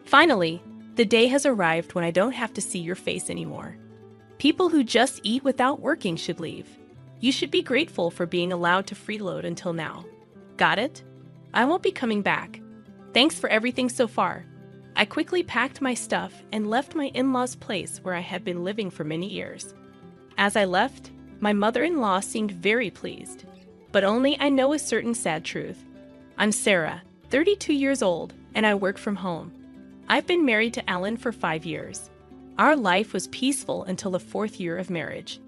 Finally, the day has arrived when I don't have to see your face anymore. People who just eat without working should leave. You should be grateful for being allowed to freeload until now. Got it? I won't be coming back. Thanks for everything so far. I quickly packed my stuff and left my in-laws' place where I had been living for many years. As I left, my mother-in-law seemed very pleased. But only I know a certain sad truth. I'm Sarah, 32 years old, and I work from home. I've been married to Alan for 5 years. Our life was peaceful until the 4th year of marriage.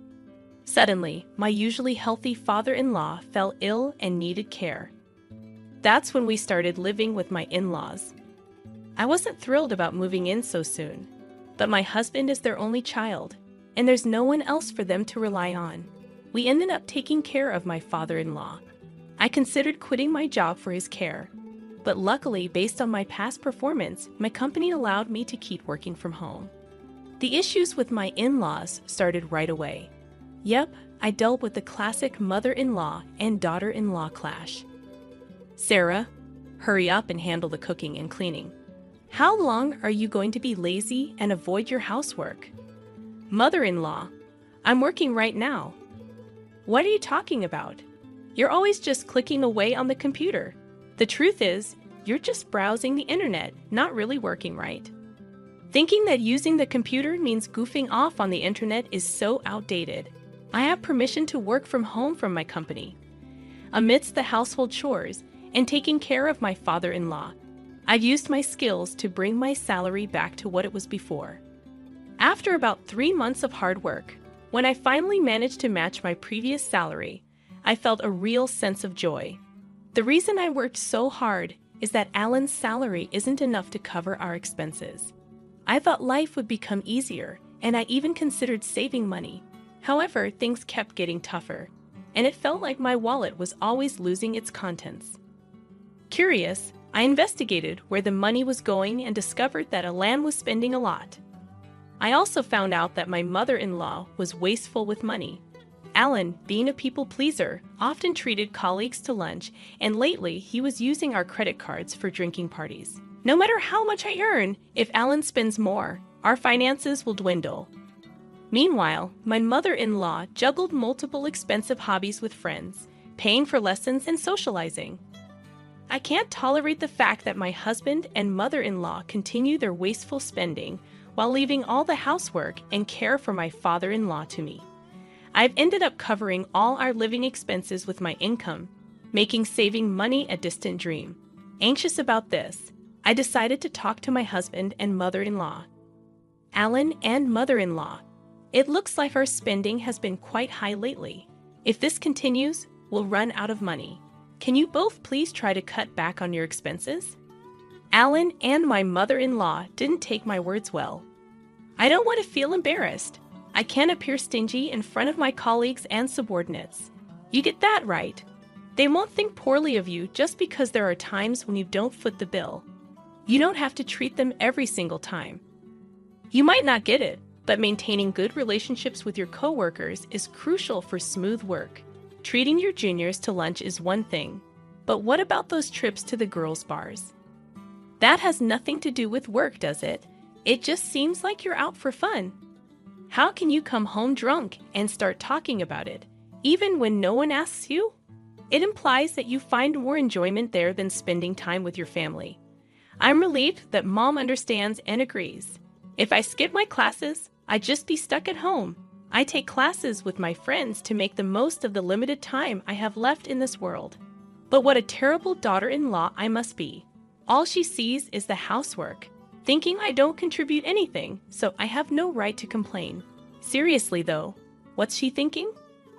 Suddenly, my usually healthy father-in-law fell ill and needed care. That's when we started living with my in-laws. I wasn't thrilled about moving in so soon, but my husband is their only child, and there's no one else for them to rely on. We ended up taking care of my father-in-law. I considered quitting my job for his care, but luckily, based on my past performance, my company allowed me to keep working from home. The issues with my in-laws started right away. Yep, I dealt with the classic mother-in-law and daughter-in-law clash. Sarah, hurry up and handle the cooking and cleaning. How long are you going to be lazy and avoid your housework? Mother-in-law, I'm working right now. What are you talking about? You're always just clicking away on the computer. The truth is, you're just browsing the internet, not really working right. Thinking that using the computer means goofing off on the internet is so outdated. I have permission to work from home from my company. Amidst the household chores and taking care of my father-in-law, I've used my skills to bring my salary back to what it was before. After about 3 months of hard work, when I finally managed to match my previous salary, I felt a real sense of joy. The reason I worked so hard is that Alan's salary isn't enough to cover our expenses. I thought life would become easier, and I even considered saving money. However, things kept getting tougher, and it felt like my wallet was always losing its contents. Curious, I investigated where the money was going and discovered that Alan was spending a lot. I also found out that my mother-in-law was wasteful with money. Alan, being a people pleaser, often treated colleagues to lunch, and lately he was using our credit cards for drinking parties. No matter how much I earn, if Alan spends more, our finances will dwindle. Meanwhile, my mother-in-law juggled multiple expensive hobbies with friends, paying for lessons and socializing. I can't tolerate the fact that my husband and mother-in-law continue their wasteful spending while leaving all the housework and care for my father-in-law to me. I've ended up covering all our living expenses with my income, making saving money a distant dream. Anxious about this, I decided to talk to my husband and mother-in-law. Alan and mother-in-law, it looks like our spending has been quite high lately. If this continues, we'll run out of money. Can you both please try to cut back on your expenses? Alan and my mother-in-law didn't take my words well. I don't want to feel embarrassed. I can't appear stingy in front of my colleagues and subordinates. You get that right. They won't think poorly of you just because there are times when you don't foot the bill. You don't have to treat them every single time. You might not get it, but maintaining good relationships with your coworkers is crucial for smooth work. Treating your juniors to lunch is one thing, but what about those trips to the girls' bars? That has nothing to do with work, does it? It just seems like you're out for fun. How can you come home drunk and start talking about it, even when no one asks you? It implies that you find more enjoyment there than spending time with your family. I'm relieved that Mom understands and agrees. If I skip my classes, I'd just be stuck at home. I take classes with my friends to make the most of the limited time I have left in this world. But what a terrible daughter-in-law I must be. All she sees is the housework, thinking I don't contribute anything, so I have no right to complain. Seriously though, what's she thinking?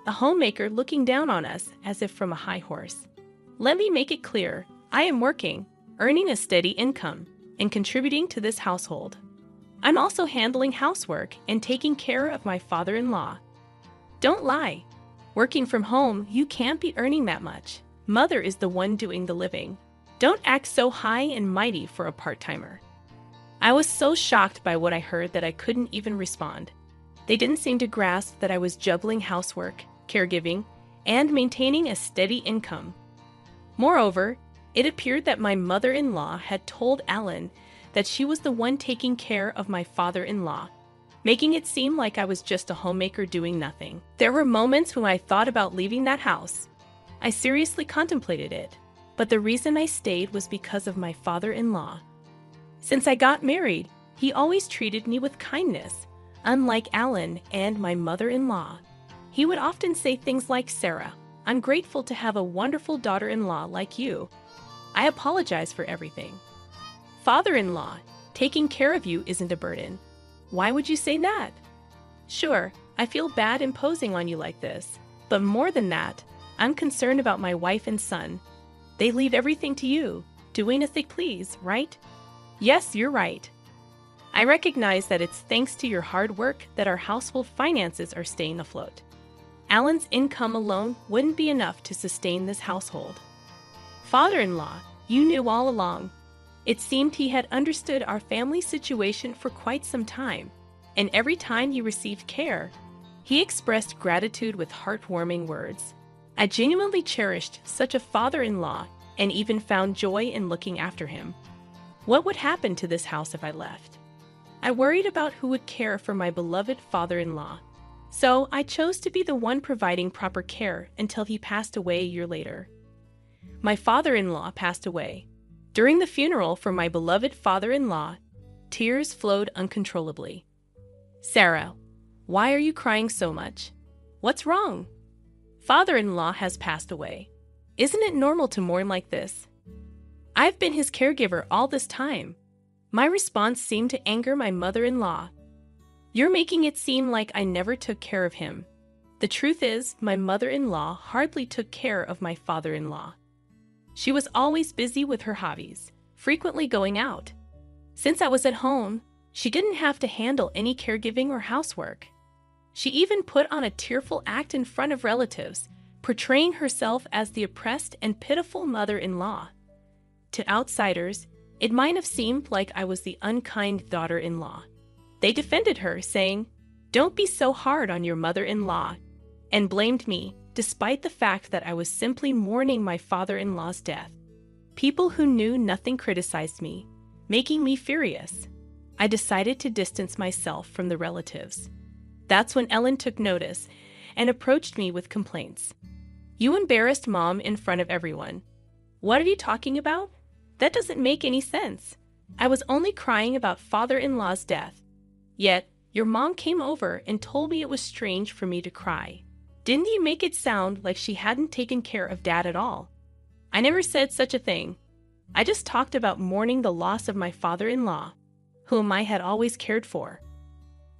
A homemaker looking down on us as if from a high horse. Let me make it clear, I am working, earning a steady income, and contributing to this household. I'm also handling housework and taking care of my father-in-law. Don't lie. Working from home, you can't be earning that much. Mother is the one doing the living. Don't act so high and mighty for a part-timer. I was so shocked by what I heard that I couldn't even respond. They didn't seem to grasp that I was juggling housework, caregiving, and maintaining a steady income. Moreover, it appeared that my mother-in-law had told Alan that she was the one taking care of my father-in-law, making it seem like I was just a homemaker doing nothing. There were moments when I thought about leaving that house. I seriously contemplated it, but the reason I stayed was because of my father-in-law. Since I got married, he always treated me with kindness, unlike Alan and my mother-in-law. He would often say things like, "Sarah, I'm grateful to have a wonderful daughter-in-law like you. I apologize for everything." Father-in-law, taking care of you isn't a burden. Why would you say that? Sure, I feel bad imposing on you like this, but more than that, I'm concerned about my wife and son. They leave everything to you, doing as they please, right? Yes, you're right. I recognize that it's thanks to your hard work that our household finances are staying afloat. Alan's income alone wouldn't be enough to sustain this household. Father-in-law, you knew all along. It seemed he had understood our family situation for quite some time, and every time he received care, he expressed gratitude with heartwarming words. I genuinely cherished such a father-in-law and even found joy in looking after him. What would happen to this house if I left? I worried about who would care for my beloved father-in-law, so I chose to be the one providing proper care until he passed away a year later. My father-in-law passed away. During the funeral for my beloved father-in-law, tears flowed uncontrollably. "Sarah, why are you crying so much? What's wrong?" "Father-in-law has passed away. Isn't it normal to mourn like this?" "I've been his caregiver all this time." My response seemed to anger my mother-in-law. "You're making it seem like I never took care of him." The truth is, my mother-in-law hardly took care of my father-in-law. She was always busy with her hobbies, frequently going out. Since I was at home, she didn't have to handle any caregiving or housework. She even put on a tearful act in front of relatives, portraying herself as the oppressed and pitiful mother-in-law. To outsiders, it might have seemed like I was the unkind daughter-in-law. They defended her, saying, "Don't be so hard on your mother-in-law," and blamed me, despite the fact that I was simply mourning my father-in-law's death. People who knew nothing criticized me, making me furious. I decided to distance myself from the relatives. That's when Ellen took notice and approached me with complaints. "You embarrassed Mom in front of everyone. What are you talking about? That doesn't make any sense. I was only crying about father-in-law's death. Yet, your mom came over and told me it was strange for me to cry. Didn't you make it sound like she hadn't taken care of Dad at all?" "I never said such a thing. I just talked about mourning the loss of my father-in-law, whom I had always cared for."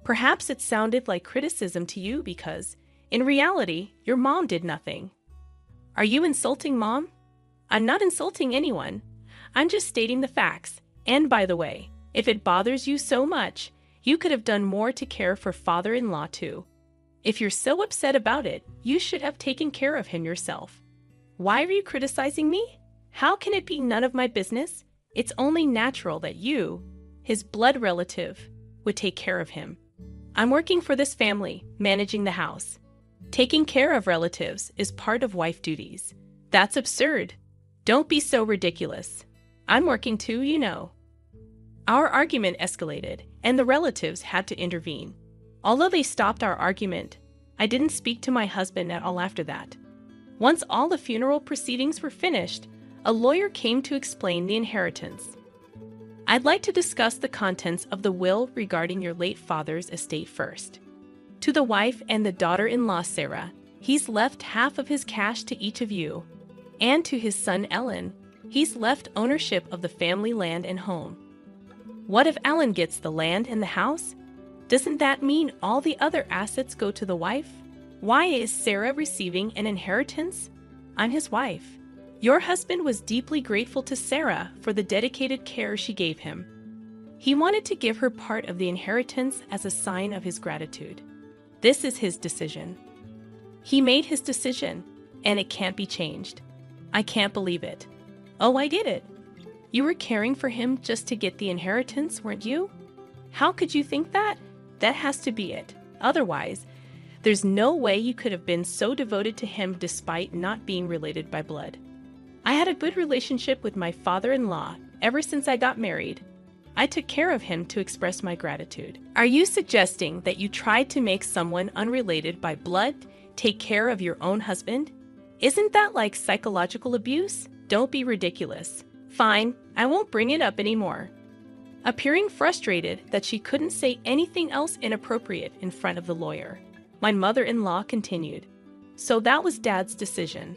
Perhaps it sounded like criticism to you because, in reality, your mom did nothing. Are you insulting Mom? I'm not insulting anyone. I'm just stating the facts. And by the way, if it bothers you so much, you could have done more to care for father-in-law too. If you're so upset about it, you should have taken care of him yourself. Why are you criticizing me? How can it be none of my business? It's only natural that you, his blood relative, would take care of him. I'm working for this family, managing the house. Taking care of relatives is part of wife duties. That's absurd. Don't be so ridiculous. I'm working too, you know. Our argument escalated, and the relatives had to intervene. Although they stopped our argument, I didn't speak to my husband at all after that. Once all the funeral proceedings were finished, a lawyer came to explain the inheritance. "I'd like to discuss the contents of the will regarding your late father's estate first. To the wife and the daughter-in-law Sarah, he's left half of his cash to each of you, and to his son Ellen, he's left ownership of the family land and home. What if Alan gets the land and the house? Doesn't that mean all the other assets go to the wife? Why is Sarah receiving an inheritance? I'm his wife. Your husband was deeply grateful to Sarah for the dedicated care she gave him. He wanted to give her part of the inheritance as a sign of his gratitude. This is his decision. He made his decision, and it can't be changed. I can't believe it. Oh, I get it. You were caring for him just to get the inheritance, weren't you? How could you think that? That has to be it. Otherwise, there's no way you could have been so devoted to him despite not being related by blood. I had a good relationship with my father-in-law ever since I got married. I took care of him to express my gratitude. Are you suggesting that you tried to make someone unrelated by blood take care of your own husband? Isn't that like psychological abuse? Don't be ridiculous. Fine, I won't bring it up anymore. Appearing frustrated that she couldn't say anything else inappropriate in front of the lawyer, my mother-in-law continued. So that was Dad's decision.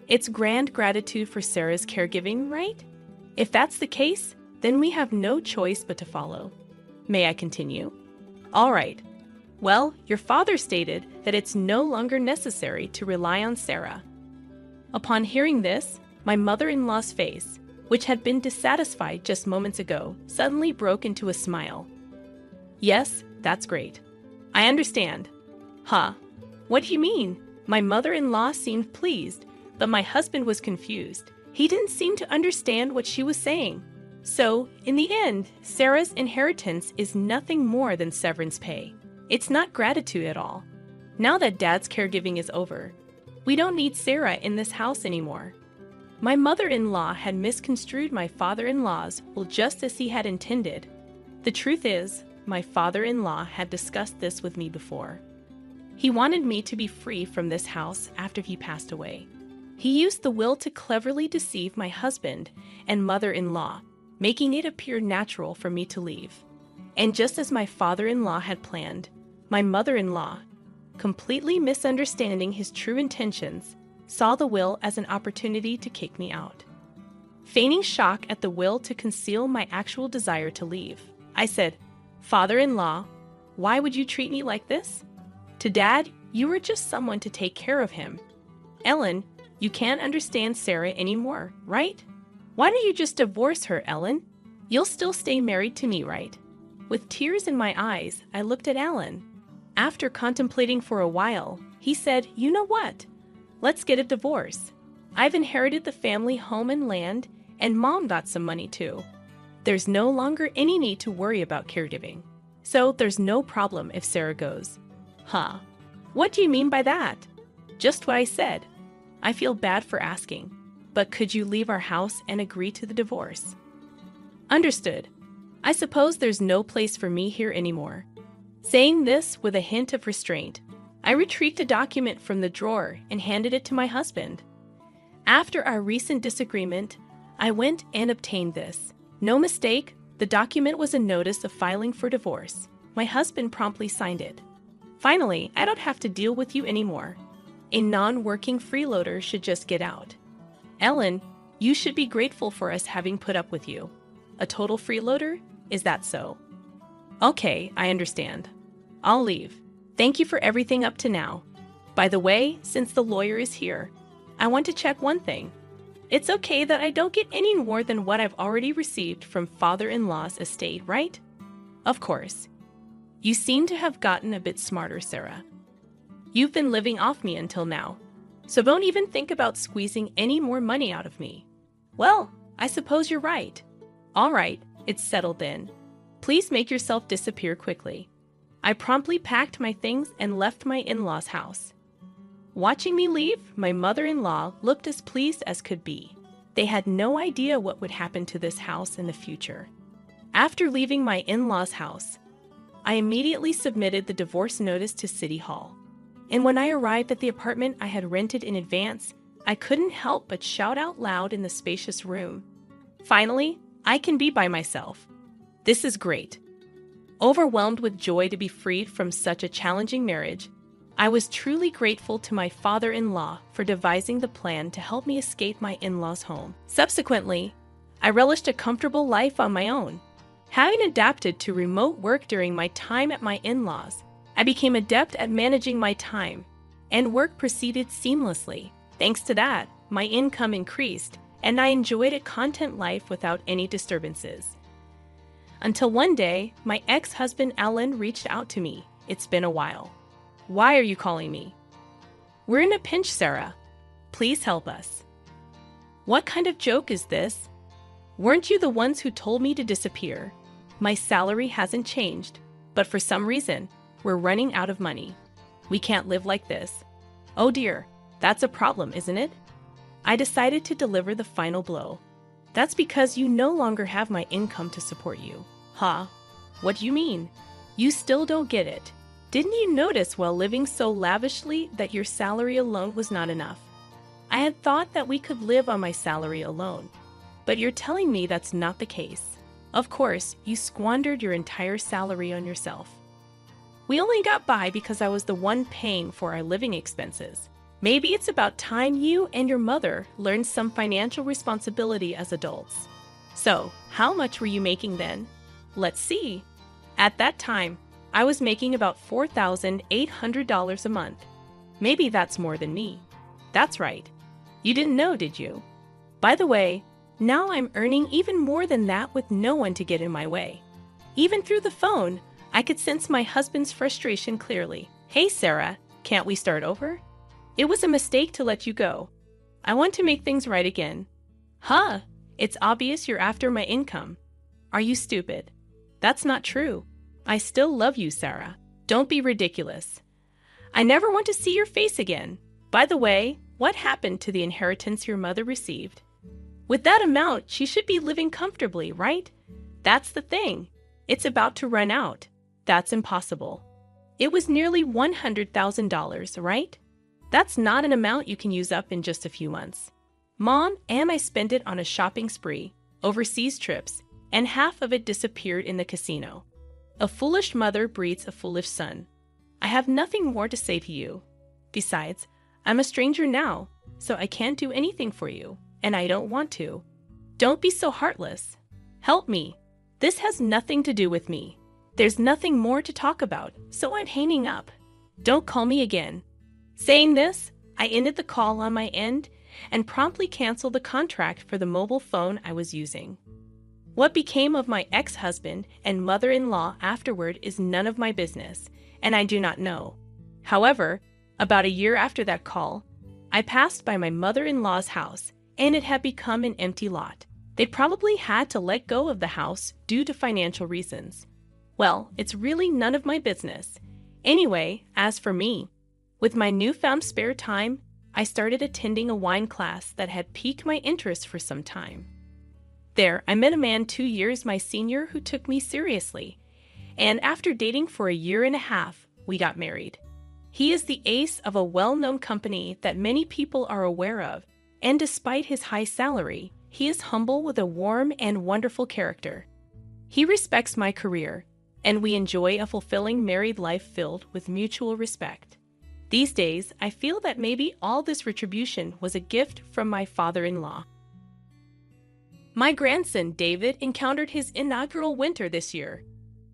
It's grand gratitude for Sarah's caregiving, right? If that's the case, then we have no choice but to follow. May I continue? All right. Well, your father stated that it's no longer necessary to rely on Sarah. Upon hearing this, my mother-in-law's face, which had been dissatisfied just moments ago, suddenly broke into a smile. Yes, that's great. I understand. Huh? What do you mean? My mother-in-law seemed pleased, but my husband was confused. He didn't seem to understand what she was saying. So, in the end, Sarah's inheritance is nothing more than severance pay. It's not gratitude at all. Now that Dad's caregiving is over, we don't need Sarah in this house anymore. My mother-in-law had misconstrued my father-in-law's will just as he had intended. The truth is, my father-in-law had discussed this with me before. He wanted me to be free from this house after he passed away. He used the will to cleverly deceive my husband and mother-in-law, making it appear natural for me to leave. And just as my father-in-law had planned, my mother-in-law, completely misunderstanding his true intentions, saw the will as an opportunity to kick me out. Feigning shock at the will to conceal my actual desire to leave, I said, "Father-in-law, why would you treat me like this? To Dad, you were just someone to take care of him. Ellen, you can't understand Sarah anymore, right? Why don't you just divorce her, Ellen? You'll still stay married to me, right?" With tears in my eyes, I looked at Alan. After contemplating for a while, he said, "You know what? Let's get a divorce. I've inherited the family home and land, and Mom got some money too. There's no longer any need to worry about caregiving. So there's no problem if Sarah goes." Huh? What do you mean by that? Just what I said. I feel bad for asking, but could you leave our house and agree to the divorce? Understood. I suppose there's no place for me here anymore. Saying this with a hint of restraint, I retrieved a document from the drawer and handed it to my husband. After our recent disagreement, I went and obtained this. No mistake, the document was a notice of filing for divorce. My husband promptly signed it. Finally, I don't have to deal with you anymore. A non-working freeloader should just get out. Ellen, you should be grateful for us having put up with you. A total freeloader? Is that so? Okay, I understand. I'll leave. Thank you for everything up to now. By the way, since the lawyer is here, I want to check one thing. It's okay that I don't get any more than what I've already received from father-in-law's estate, right? Of course. You seem to have gotten a bit smarter, Sarah. You've been living off me until now, so don't even think about squeezing any more money out of me. Well, I suppose you're right. All right, it's settled then. Please make yourself disappear quickly. I promptly packed my things and left my in-laws' house. Watching me leave, my mother-in-law looked as pleased as could be. They had no idea what would happen to this house in the future. After leaving my in-laws' house, I immediately submitted the divorce notice to City Hall. And when I arrived at the apartment I had rented in advance, I couldn't help but shout out loud in the spacious room. Finally, I can be by myself. This is great. Overwhelmed with joy to be freed from such a challenging marriage, I was truly grateful to my father-in-law for devising the plan to help me escape my in-laws' home. Subsequently, I relished a comfortable life on my own. Having adapted to remote work during my time at my in-laws, I became adept at managing my time, and work proceeded seamlessly. Thanks to that, my income increased, and I enjoyed a content life without any disturbances. Until one day, my ex-husband Alan reached out to me. It's been a while. Why are you calling me? We're in a pinch, Sarah. Please help us. What kind of joke is this? Weren't you the ones who told me to disappear? My salary hasn't changed, but for some reason, we're running out of money. We can't live like this. Oh dear, that's a problem, isn't it? I decided to deliver the final blow. That's because you no longer have my income to support you. Huh? What do you mean? You still don't get it. Didn't you notice while living so lavishly that your salary alone was not enough? I had thought that we could live on my salary alone, but you're telling me that's not the case. Of course, you squandered your entire salary on yourself. We only got by because I was the one paying for our living expenses. Maybe it's about time you and your mother learned some financial responsibility as adults. So, how much were you making then? Let's see. At that time, I was making about $4,800 a month. Maybe that's more than me. That's right. You didn't know, did you? By the way, now I'm earning even more than that with no one to get in my way. Even through the phone, I could sense my husband's frustration clearly. Hey, Sarah, can't we start over? It was a mistake to let you go. I want to make things right again. Huh? It's obvious you're after my income. Are you stupid? That's not true. I still love you, Sarah. Don't be ridiculous. I never want to see your face again. By the way, what happened to the inheritance your mother received? With that amount, she should be living comfortably, right? That's the thing. It's about to run out. That's impossible. It was nearly $100,000, right? That's not an amount you can use up in just a few months. Mom and I spent it on a shopping spree, overseas trips, and half of it disappeared in the casino. A foolish mother breeds a foolish son. I have nothing more to say to you. Besides, I'm a stranger now, so I can't do anything for you, and I don't want to. Don't be so heartless. Help me. This has nothing to do with me. There's nothing more to talk about, so I'm hanging up. Don't call me again. Saying this, I ended the call on my end and promptly canceled the contract for the mobile phone I was using. What became of my ex-husband and mother-in-law afterward is none of my business, and I do not know. However, about a year after that call, I passed by my mother-in-law's house, and it had become an empty lot. They'd probably had to let go of the house due to financial reasons. Well, it's really none of my business. Anyway, as for me, with my newfound spare time, I started attending a wine class that had piqued my interest for some time. There, I met a man 2 years my senior who took me seriously, and after dating for a year and a half, we got married. He is the ace of a well-known company that many people are aware of, and despite his high salary, he is humble with a warm and wonderful character. He respects my career, and we enjoy a fulfilling married life filled with mutual respect. These days, I feel that maybe all this retribution was a gift from my father-in-law. My grandson, David, encountered his inaugural winter this year.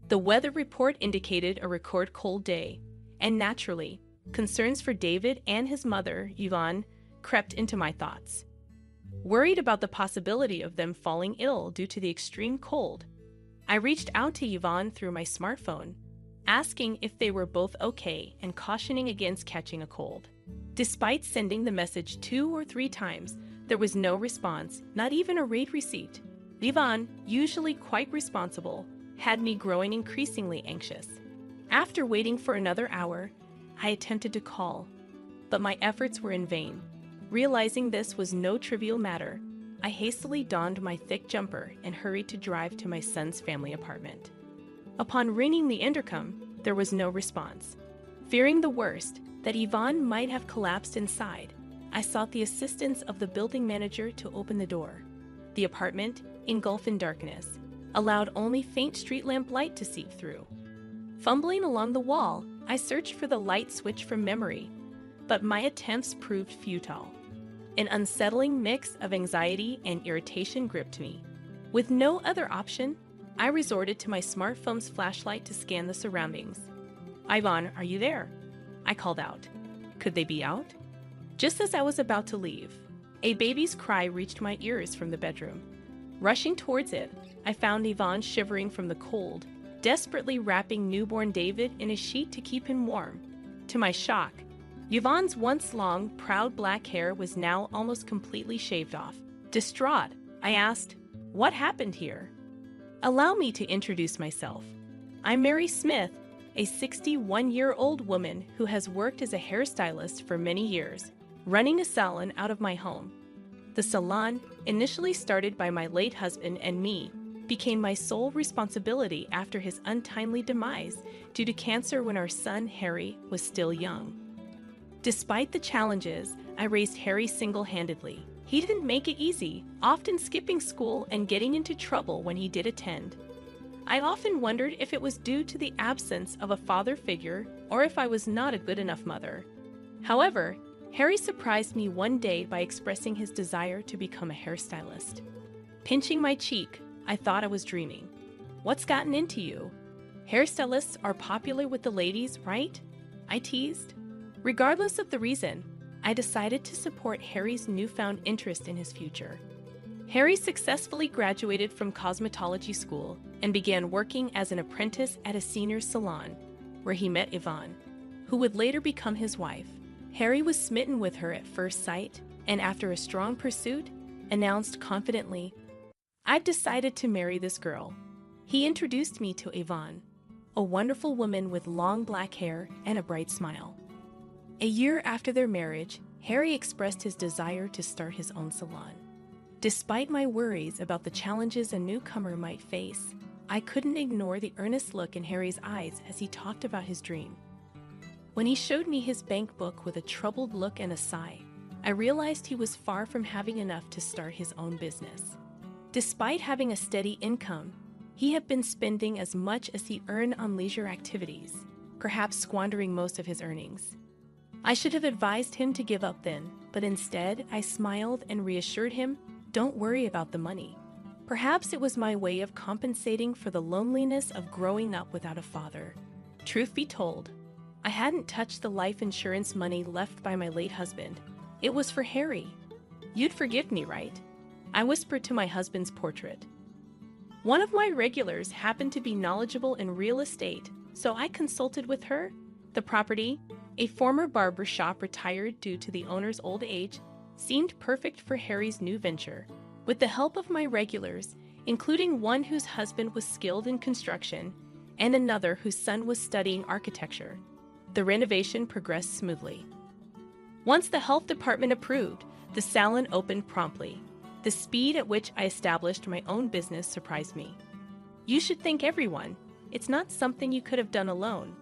The weather report indicated a record cold day, and naturally, concerns for David and his mother, Yvonne, crept into my thoughts. Worried about the possibility of them falling ill due to the extreme cold, I reached out to Yvonne through my smartphone, asking if they were both okay and cautioning against catching a cold. Despite sending the message 2 or 3 times, there was no response, not even a rate receipt. Yvonne, usually quite responsible, had me growing increasingly anxious. After waiting for another hour, I attempted to call, but my efforts were in vain. Realizing this was no trivial matter, I hastily donned my thick jumper and hurried to drive to my son's family apartment. Upon ringing the intercom, there was no response. Fearing the worst, that Yvonne might have collapsed inside, I sought the assistance of the building manager to open the door. The apartment, engulfed in darkness, allowed only faint street lamp light to seep through. Fumbling along the wall, I searched for the light switch from memory, but my attempts proved futile. An unsettling mix of anxiety and irritation gripped me. With no other option, I resorted to my smartphone's flashlight to scan the surroundings. "Ivan, are you there?" I called out. Could they be out? Just as I was about to leave, a baby's cry reached my ears from the bedroom. Rushing towards it, I found Yvonne shivering from the cold, desperately wrapping newborn David in a sheet to keep him warm. To my shock, Yvonne's once long, proud black hair was now almost completely shaved off. Distraught, I asked, "What happened here?" "Allow me to introduce myself. I'm Mary Smith, a 61-year-old woman who has worked as a hairstylist for many years, running a salon out of my home. The salon, initially started by my late husband and me, became my sole responsibility after his untimely demise due to cancer when our son Harry was still young. Despite the challenges, I raised Harry single-handedly. He didn't make it easy, often skipping school and getting into trouble when he did attend. I often wondered if it was due to the absence of a father figure or if I was not a good enough mother. However, Harry surprised me one day by expressing his desire to become a hairstylist. Pinching my cheek, I thought I was dreaming. "What's gotten into you? Hairstylists are popular with the ladies, right?" I teased. Regardless of the reason, I decided to support Harry's newfound interest in his future. Harry successfully graduated from cosmetology school and began working as an apprentice at a senior salon, where he met Yvonne, who would later become his wife. Harry was smitten with her at first sight, and after a strong pursuit, announced confidently, "I've decided to marry this girl." He introduced me to Yvonne, a wonderful woman with long black hair and a bright smile. A year after their marriage, Harry expressed his desire to start his own salon. Despite my worries about the challenges a newcomer might face, I couldn't ignore the earnest look in Harry's eyes as he talked about his dream. When he showed me his bank book with a troubled look and a sigh, I realized he was far from having enough to start his own business. Despite having a steady income, he had been spending as much as he earned on leisure activities, perhaps squandering most of his earnings. I should have advised him to give up then, but instead I smiled and reassured him, "Don't worry about the money." Perhaps it was my way of compensating for the loneliness of growing up without a father. Truth be told, I hadn't touched the life insurance money left by my late husband. It was for Harry. "You'd forgive me, right?" I whispered to my husband's portrait. One of my regulars happened to be knowledgeable in real estate, so I consulted with her. The property, a former barber shop retired due to the owner's old age, seemed perfect for Harry's new venture. With the help of my regulars, including one whose husband was skilled in construction and another whose son was studying architecture, the renovation progressed smoothly. Once the health department approved, the salon opened promptly. The speed at which I established my own business surprised me. "You should thank everyone. It's not something you could have done alone,"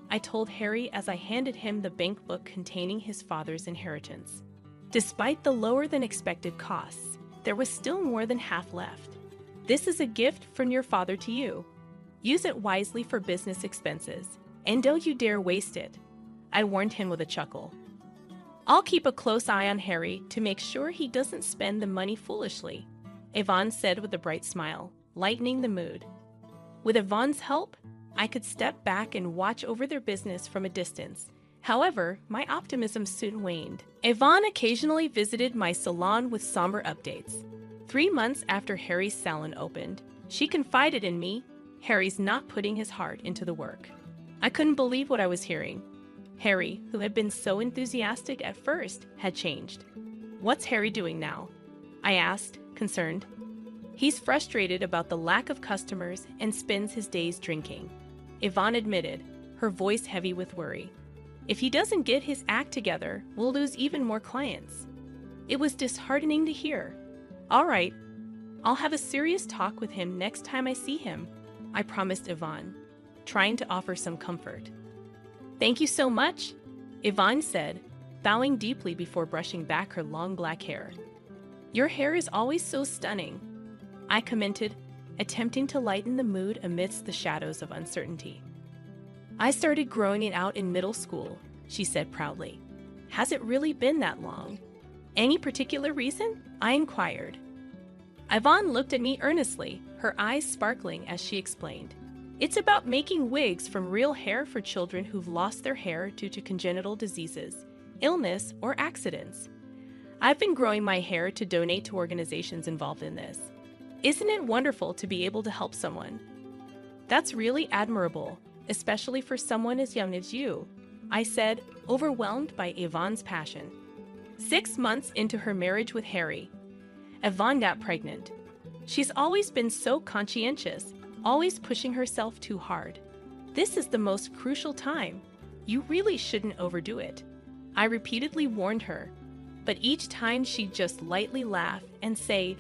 I told Harry as I handed him the bank book containing his father's inheritance. Despite the lower-than-expected costs, there was still more than half left. "This is a gift from your father to you. Use it wisely for business expenses, and don't you dare waste it," I warned him with a chuckle. "I'll keep a close eye on Harry to make sure he doesn't spend the money foolishly," Yvonne said with a bright smile, lightening the mood. With Yvonne's help, I could step back and watch over their business from a distance. However, my optimism soon waned. Yvonne occasionally visited my salon with somber updates. 3 months after Harry's salon opened, she confided in me, "Harry's not putting his heart into the work." I couldn't believe what I was hearing. Harry, who had been so enthusiastic at first, had changed. "What's Harry doing now?" I asked, concerned. "He's frustrated about the lack of customers and spends his days drinking," Yvonne admitted, her voice heavy with worry. "If he doesn't get his act together, we'll lose even more clients." It was disheartening to hear. "All right, I'll have a serious talk with him next time I see him," I promised Yvonne, trying to offer some comfort. "Thank you so much," Yvonne said, bowing deeply before brushing back her long black hair. "Your hair is always so stunning," I commented, attempting to lighten the mood amidst the shadows of uncertainty. "I started growing it out in middle school," she said proudly. "Has it really been that long?" "Any particular reason?" I inquired. Yvonne looked at me earnestly, her eyes sparkling as she explained. "It's about making wigs from real hair for children who've lost their hair due to congenital diseases, illness, or accidents. I've been growing my hair to donate to organizations involved in this. Isn't it wonderful to be able to help someone?" "That's really admirable, especially for someone as young as you," I said, overwhelmed by Yvonne's passion. 6 months into her marriage with Harry, Yvonne got pregnant. She's always been so conscientious, always pushing herself too hard. "This is the most crucial time. You really shouldn't overdo it," I repeatedly warned her, but each time she'd just lightly laugh and say,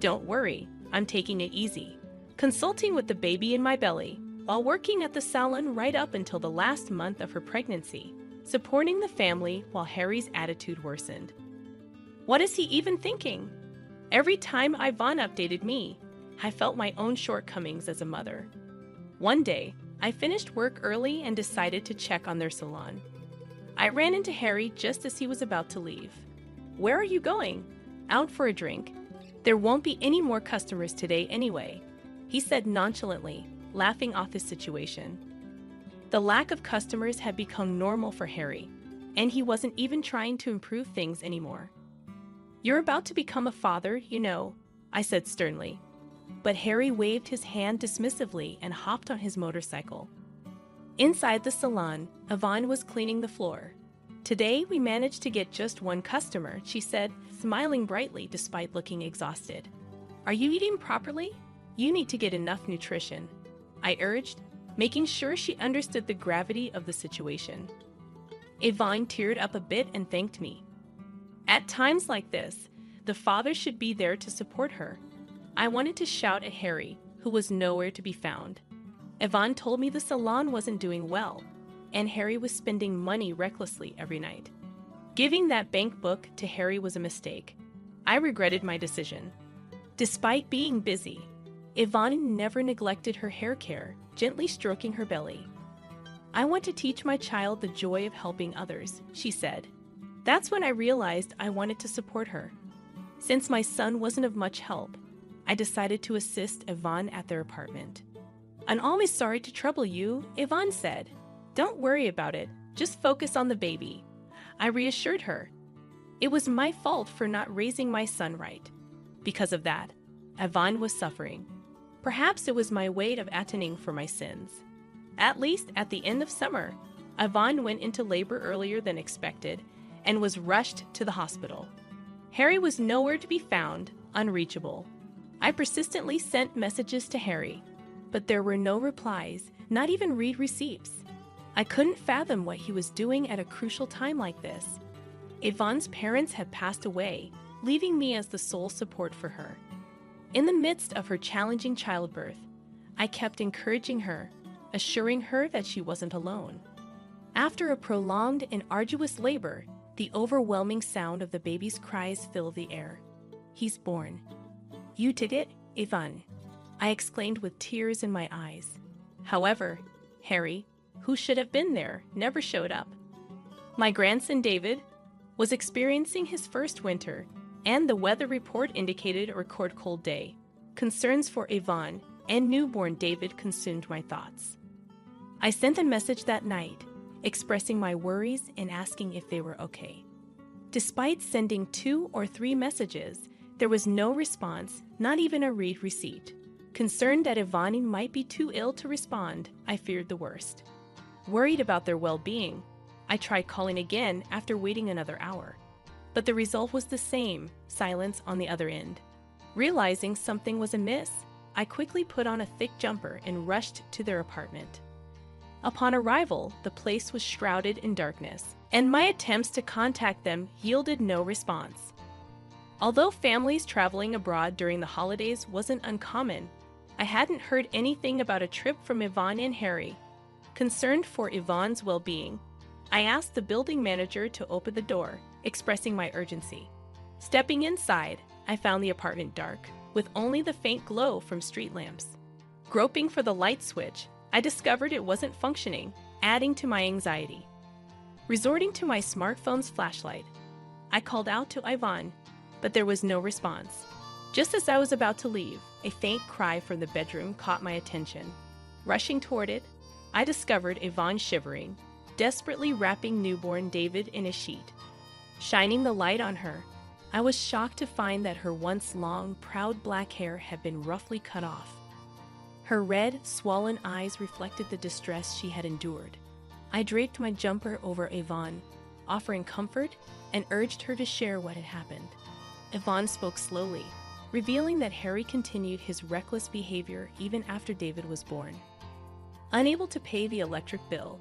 "Don't worry, I'm taking it easy," consulting with the baby in my belly, while working at the salon right up until the last month of her pregnancy, supporting the family while Harry's attitude worsened. What is he even thinking? Every time Ivan updated me, I felt my own shortcomings as a mother. One day, I finished work early and decided to check on their salon. I ran into Harry just as he was about to leave. "Where are you going?" "Out for a drink. There won't be any more customers today anyway," he said nonchalantly, laughing off his situation. The lack of customers had become normal for Harry, and he wasn't even trying to improve things anymore. "You're about to become a father, you know," I said sternly. But Harry waved his hand dismissively and hopped on his motorcycle. Inside the salon, Yvonne was cleaning the floor. "Today we managed to get just one customer," she said, smiling brightly despite looking exhausted. "Are you eating properly? You need to get enough nutrition," I urged, making sure she understood the gravity of the situation. Yvonne teared up a bit and thanked me. At times like this, the father should be there to support her. I wanted to shout at Harry, who was nowhere to be found. Yvonne told me the salon wasn't doing well, and Harry was spending money recklessly every night. Giving that bank book to Harry was a mistake. I regretted my decision. Despite being busy, Yvonne never neglected her hair care, gently stroking her belly. "I want to teach my child the joy of helping others," she said. That's when I realized I wanted to support her. Since my son wasn't of much help, I decided to assist Yvonne at their apartment. "I'm always sorry to trouble you," Yvonne said. "Don't worry about it, just focus on the baby," I reassured her. It was my fault for not raising my son right. Because of that, Yvonne was suffering. Perhaps it was my way of atoning for my sins. At least at the end of summer, Yvonne went into labor earlier than expected and was rushed to the hospital. Harry was nowhere to be found, unreachable. I persistently sent messages to Harry, but there were no replies, not even read receipts. I couldn't fathom what he was doing at a crucial time like this. Yvonne's parents had passed away, leaving me as the sole support for her. In the midst of her challenging childbirth, I kept encouraging her, assuring her that she wasn't alone. After a prolonged and arduous labor, the overwhelming sound of the baby's cries filled the air. "He's born." "You did it, Yvonne," I exclaimed with tears in my eyes. However, Harry, who should have been there, never showed up. My grandson David was experiencing his first winter, and the weather report indicated a record cold day. Concerns for Yvonne and newborn David consumed my thoughts. I sent a message that night, expressing my worries and asking if they were okay. Despite sending 2 or 3 messages, there was no response, not even a read receipt. Concerned that Yvonne might be too ill to respond, I feared the worst. Worried about their well-being, I tried calling again after waiting another hour. But the result was the same, silence on the other end. Realizing something was amiss, I quickly put on a thick jumper and rushed to their apartment. Upon arrival, the place was shrouded in darkness, and my attempts to contact them yielded no response. Although families traveling abroad during the holidays wasn't uncommon, I hadn't heard anything about a trip from Yvonne and Harry. Concerned for Yvonne's well-being, I asked the building manager to open the door, expressing my urgency. Stepping inside, I found the apartment dark, with only the faint glow from street lamps. Groping for the light switch, I discovered it wasn't functioning, adding to my anxiety. Resorting to my smartphone's flashlight, I called out to Yvonne, but there was no response. Just as I was about to leave, a faint cry from the bedroom caught my attention. Rushing toward it, I discovered Yvonne shivering, desperately wrapping newborn David in a sheet. Shining the light on her, I was shocked to find that her once long, proud black hair had been roughly cut off. Her red, swollen eyes reflected the distress she had endured. I draped my jumper over Yvonne, offering comfort, and urged her to share what had happened. Yvonne spoke slowly, revealing that Harry continued his reckless behavior even after David was born. Unable to pay the electric bill,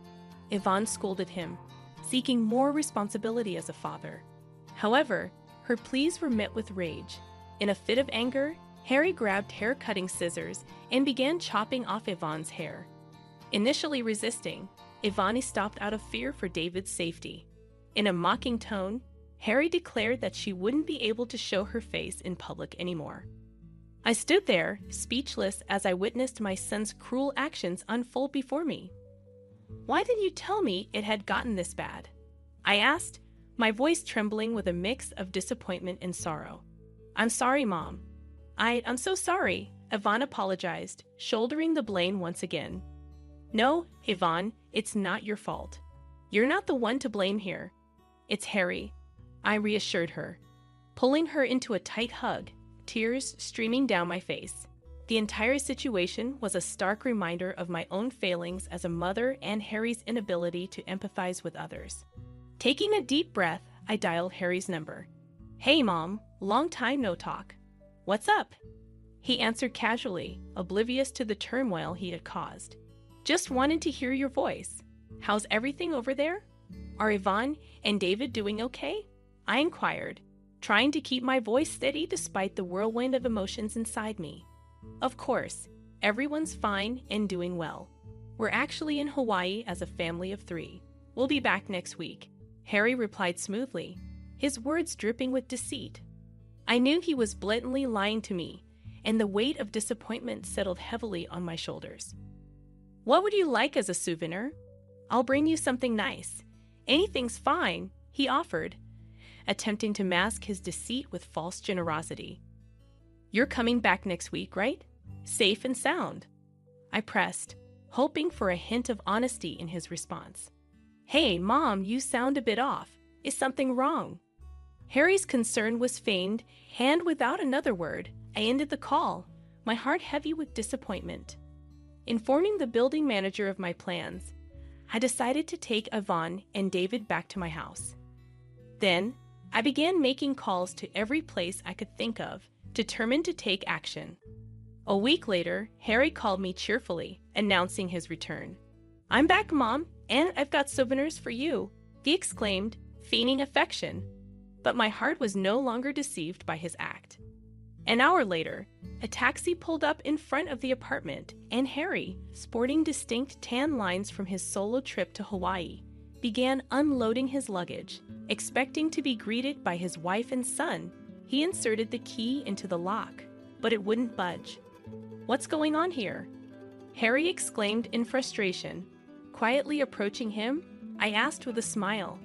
Yvonne scolded him, seeking more responsibility as a father. However, her pleas were met with rage. In a fit of anger, Harry grabbed hair-cutting scissors and began chopping off Yvonne's hair. Initially resisting, Yvonne stopped out of fear for David's safety. In a mocking tone, Harry declared that she wouldn't be able to show her face in public anymore. I stood there, speechless, as I witnessed my son's cruel actions unfold before me. "Why didn't you tell me it had gotten this bad?" I asked, my voice trembling with a mix of disappointment and sorrow. "I'm sorry, Mom. I'm so sorry," Yvonne apologized, shouldering the blame once again. "No, Yvonne, it's not your fault. You're not the one to blame here. It's Harry," I reassured her, pulling her into a tight hug, tears streaming down my face. The entire situation was a stark reminder of my own failings as a mother and Harry's inability to empathize with others. Taking a deep breath, I dialed Harry's number. "Hey, Mom, long time no talk. What's up?" He answered casually, oblivious to the turmoil he had caused. "Just wanted to hear your voice. How's everything over there? Are Yvonne and David doing okay?" I inquired, trying to keep my voice steady despite the whirlwind of emotions inside me. "Of course, everyone's fine and doing well. We're actually in Hawaii as a family of 3. We'll be back next week," Harry replied smoothly, his words dripping with deceit. I knew he was blatantly lying to me, and the weight of disappointment settled heavily on my shoulders. "What would you like as a souvenir? I'll bring you something nice. Anything's fine," he offered, attempting to mask his deceit with false generosity. "You're coming back next week, right? Safe and sound?" I pressed, hoping for a hint of honesty in his response. "Hey, Mom, you sound a bit off. Is something wrong?" Harry's concern was feigned, and without another word, I ended the call, my heart heavy with disappointment. Informing the building manager of my plans, I decided to take Yvonne and David back to my house. Then, I began making calls to every place I could think of, determined to take action. A week later, Harry called me cheerfully, announcing his return. "I'm back, Mom, and I've got souvenirs for you," he exclaimed, feigning affection. But my heart was no longer deceived by his act. An hour later, a taxi pulled up in front of the apartment, and Harry, sporting distinct tan lines from his solo trip to Hawaii, began unloading his luggage. Expecting to be greeted by his wife and son, he inserted the key into the lock, but it wouldn't budge. "What's going on here?" Harry exclaimed in frustration. Quietly approaching him, I asked with a smile,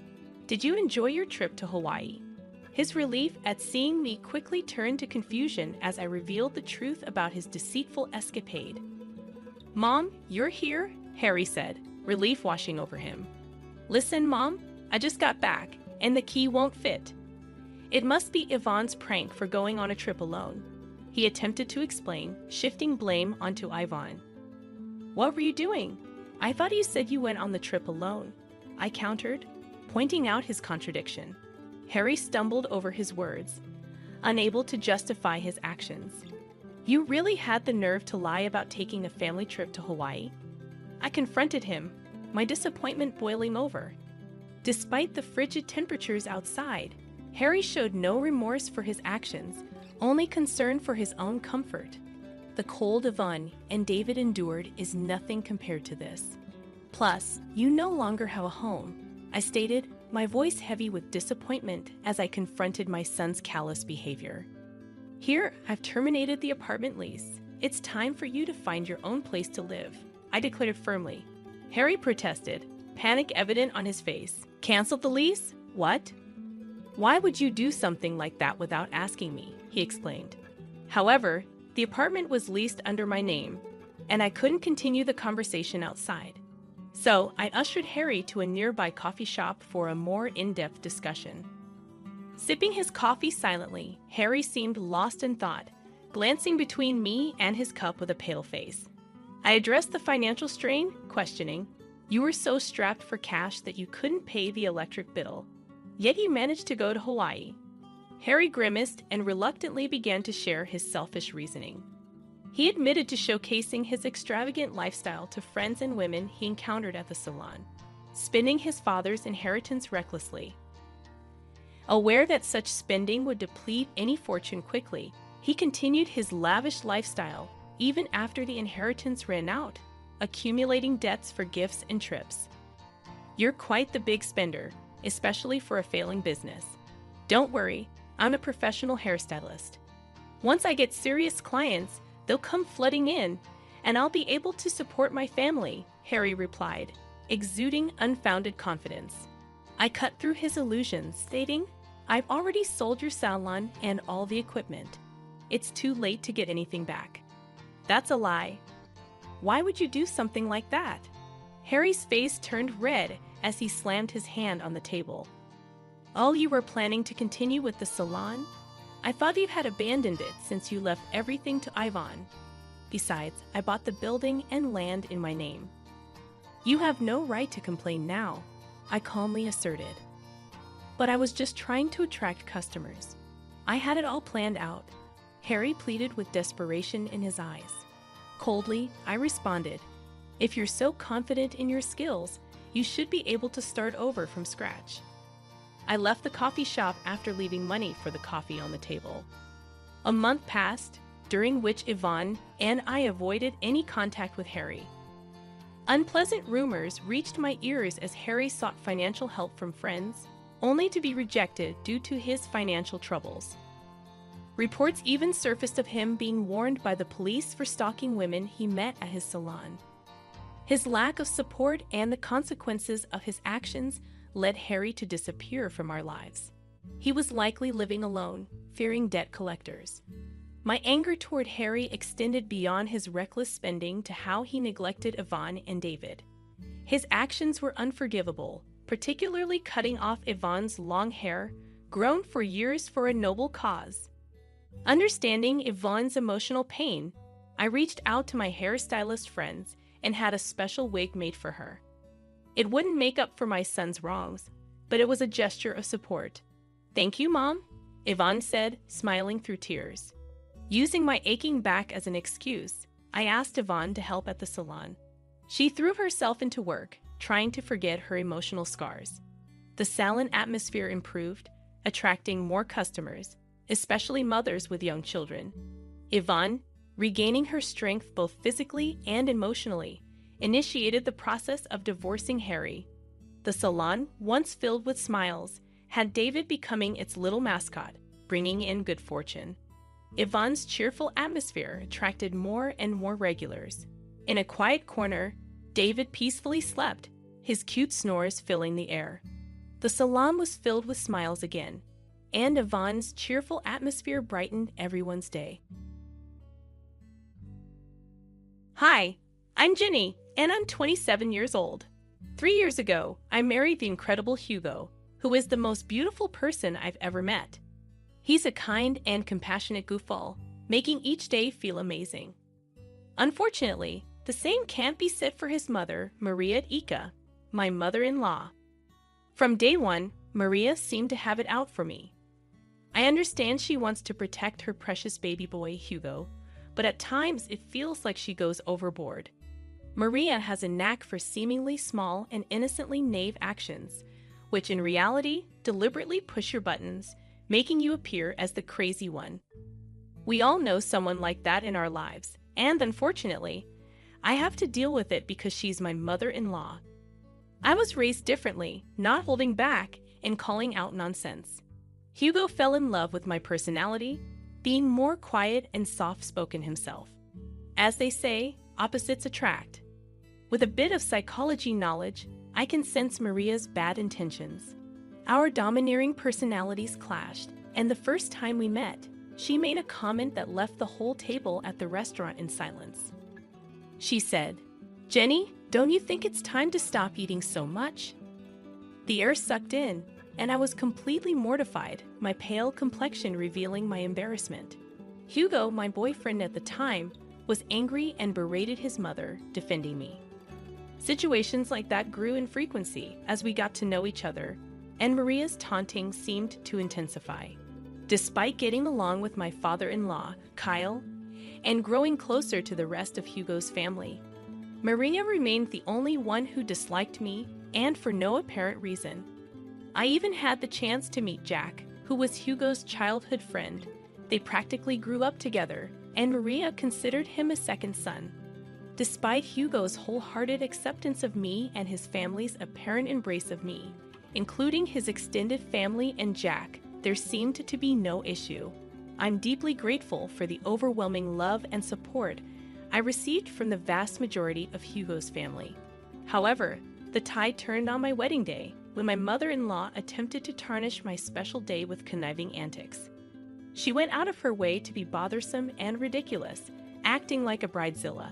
"Did you enjoy your trip to Hawaii?" His relief at seeing me quickly turned to confusion as I revealed the truth about his deceitful escapade. "Mom, you're here," Harry said, relief washing over him. "Listen, Mom, I just got back, and the key won't fit. It must be Yvonne's prank for going on a trip alone," he attempted to explain, shifting blame onto Yvonne. "What were you doing? I thought you said you went on the trip alone," I countered, pointing out his contradiction. Harry stumbled over his words, unable to justify his actions. "You really had the nerve to lie about taking a family trip to Hawaii?" I confronted him, my disappointment boiling over. Despite the frigid temperatures outside, Harry showed no remorse for his actions, only concern for his own comfort. The cold Yvonne and David endured is nothing compared to this. "Plus, you no longer have a home," I stated, my voice heavy with disappointment as I confronted my son's callous behavior. "Here, I've terminated the apartment lease. It's time for you to find your own place to live," I declared firmly. Harry protested, panic evident on his face. "Cancel the lease? What? Why would you do something like that without asking me?" he explained. However, the apartment was leased under my name, and I couldn't continue the conversation outside. So I ushered Harry to a nearby coffee shop for a more in-depth discussion. Sipping his coffee silently, Harry seemed lost in thought, glancing between me and his cup with a pale face. I addressed the financial strain, questioning, "You were so strapped for cash that you couldn't pay the electric bill, yet you managed to go to Hawaii." Harry grimaced and reluctantly began to share his selfish reasoning. He admitted to showcasing his extravagant lifestyle to friends and women he encountered at the salon, spending his father's inheritance recklessly. Aware that such spending would deplete any fortune quickly, He continued his lavish lifestyle even after the inheritance ran out, accumulating debts for gifts and trips. You're quite the big spender, especially for a failing business. Don't worry, I'm a professional hairstylist. Once I get serious clients, they'll come flooding in, and I'll be able to support my family, Harry replied, exuding unfounded confidence. I cut through his illusions, stating, I've already sold your salon and all the equipment. It's too late to get anything back. That's a lie. Why would you do something like that? Harry's face turned red as he slammed his hand on the table. Oh, you were planning to continue with the salon? I thought you had abandoned it since you left everything to Ivan. Besides, I bought the building and land in my name. You have no right to complain now, I calmly asserted. But I was just trying to attract customers. I had it all planned out. Harry pleaded with desperation in his eyes. Coldly, I responded, if you're so confident in your skills, you should be able to start over from scratch. I left the coffee shop after leaving money for the coffee on the table. A month passed, during which Yvonne and I avoided any contact with Harry. Unpleasant rumors reached my ears as Harry sought financial help from friends, only to be rejected due to his financial troubles. Reports even surfaced of him being warned by the police for stalking women he met at his salon. His lack of support and the consequences of his actions led Harry to disappear from our lives. He was likely living alone, fearing debt collectors. My anger toward Harry extended beyond his reckless spending to how he neglected Yvonne and David. His actions were unforgivable, particularly cutting off Yvonne's long hair, grown for years for a noble cause. Understanding Yvonne's emotional pain, I reached out to my hairstylist friends and had a special wig made for her. It wouldn't make up for my son's wrongs, but it was a gesture of support. Thank you, Mom, Yvonne said, smiling through tears. Using my aching back as an excuse, I asked Yvonne to help at the salon. She threw herself into work, trying to forget her emotional scars. The salon atmosphere improved, attracting more customers, especially mothers with young children. Yvonne, regaining her strength both physically and emotionally, initiated the process of divorcing Harry. The salon, once filled with smiles, had David becoming its little mascot, bringing in good fortune. Yvonne's cheerful atmosphere attracted more and more regulars. In a quiet corner, David peacefully slept, his cute snores filling the air. The salon was filled with smiles again, and Yvonne's cheerful atmosphere brightened everyone's day. Hi, I'm Jenny, and I'm 27 years old. 3 years ago, I married the incredible Hugo, who is the most beautiful person I've ever met. He's a kind and compassionate goofball, making each day feel amazing. Unfortunately, the same can't be said for his mother, Maria Ika, my mother-in-law. From day one, Maria seemed to have it out for me. I understand she wants to protect her precious baby boy, Hugo, but at times it feels like she goes overboard. Maria has a knack for seemingly small and innocently naive actions, which in reality deliberately push your buttons, making you appear as the crazy one. We all know someone like that in our lives, and unfortunately, I have to deal with it because she's my mother-in-law. I was raised differently, not holding back and calling out nonsense. Hugo fell in love with my personality, being more quiet and soft-spoken himself. As they say, opposites attract. With a bit of psychology knowledge, I can sense Maria's bad intentions. Our domineering personalities clashed, and the first time we met, she made a comment that left the whole table at the restaurant in silence. She said, "Jenny, don't you think it's time to stop eating so much?" The air sucked in, and I was completely mortified, my pale complexion revealing my embarrassment. Hugo, my boyfriend at the time, was angry and berated his mother, defending me. Situations like that grew in frequency as we got to know each other, and Maria's taunting seemed to intensify. Despite getting along with my father-in-law, Kyle, and growing closer to the rest of Hugo's family, Maria remained the only one who disliked me, and for no apparent reason. I even had the chance to meet Jack, who was Hugo's childhood friend. They practically grew up together, and Maria considered him a second son. Despite Hugo's wholehearted acceptance of me and his family's apparent embrace of me, including his extended family and Jack, there seemed to be no issue. I'm deeply grateful for the overwhelming love and support I received from the vast majority of Hugo's family. However, the tide turned on my wedding day when my mother-in-law attempted to tarnish my special day with conniving antics. She went out of her way to be bothersome and ridiculous, acting like a bridezilla.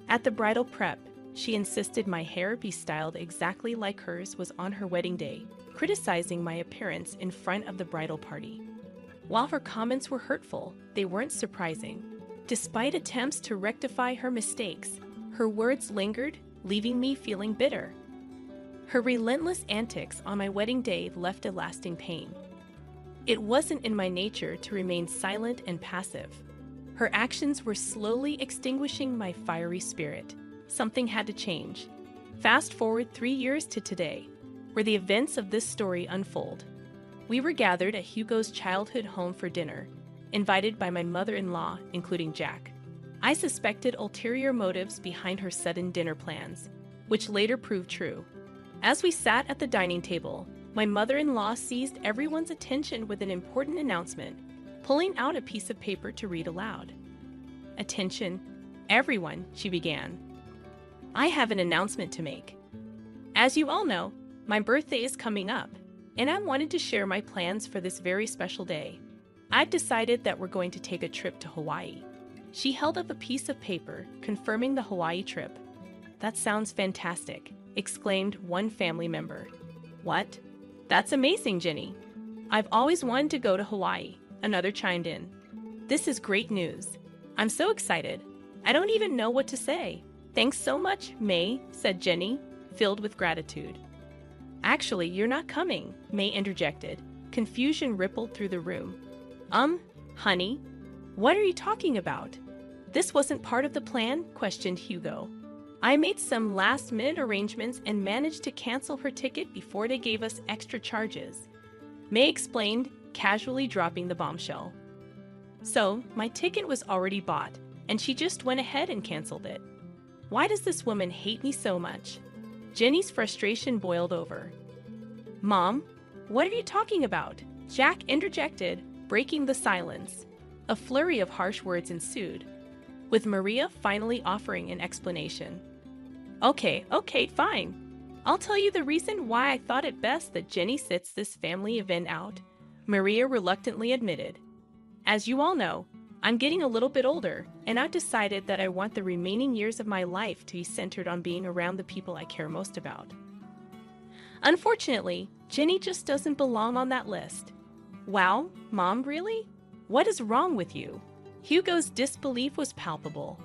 At the bridal prep, she insisted my hair be styled exactly like hers was on her wedding day, criticizing my appearance in front of the bridal party. While her comments were hurtful, they weren't surprising. Despite attempts to rectify her mistakes, her words lingered, leaving me feeling bitter. Her relentless antics on my wedding day left a lasting pain. It wasn't in my nature to remain silent and passive. Her actions were slowly extinguishing my fiery spirit. Something had to change. Fast forward 3 years to today, where the events of this story unfold. We were gathered at Hugo's childhood home for dinner, invited by my mother-in-law, including Jack. I suspected ulterior motives behind her sudden dinner plans, which later proved true. As we sat at the dining table, my mother-in-law seized everyone's attention with an important announcement, pulling out a piece of paper to read aloud. "Attention, everyone," she began. "I have an announcement to make. As you all know, my birthday is coming up, and I wanted to share my plans for this very special day. I've decided that we're going to take a trip to Hawaii." She held up a piece of paper confirming the Hawaii trip. "That sounds fantastic," exclaimed one family member. "What? That's amazing, Jenny. I've always wanted to go to Hawaii," another chimed in. "This is great news. I'm so excited. I don't even know what to say." "Thanks so much, May," said Jenny, filled with gratitude. "Actually, you're not coming," May interjected. Confusion rippled through the room. Honey, what are you talking about? This wasn't part of the plan?" questioned Hugo. "I made some last-minute arrangements and managed to cancel her ticket before they gave us extra charges," May explained, casually dropping the bombshell. "So, my ticket was already bought, and she just went ahead and canceled it. Why does this woman hate me so much?" Jenny's frustration boiled over. "Mom, what are you talking about?" Jack interjected, breaking the silence. A flurry of harsh words ensued, with Maria finally offering an explanation. Okay, fine. I'll tell you the reason why I thought it best that Jenny sits this family event out," Maria reluctantly admitted. "As you all know, I'm getting a little bit older, and I've decided that I want the remaining years of my life to be centered on being around the people I care most about. Unfortunately, Jenny just doesn't belong on that list." "Wow, Mom, really? What is wrong with you?" Hugo's disbelief was palpable.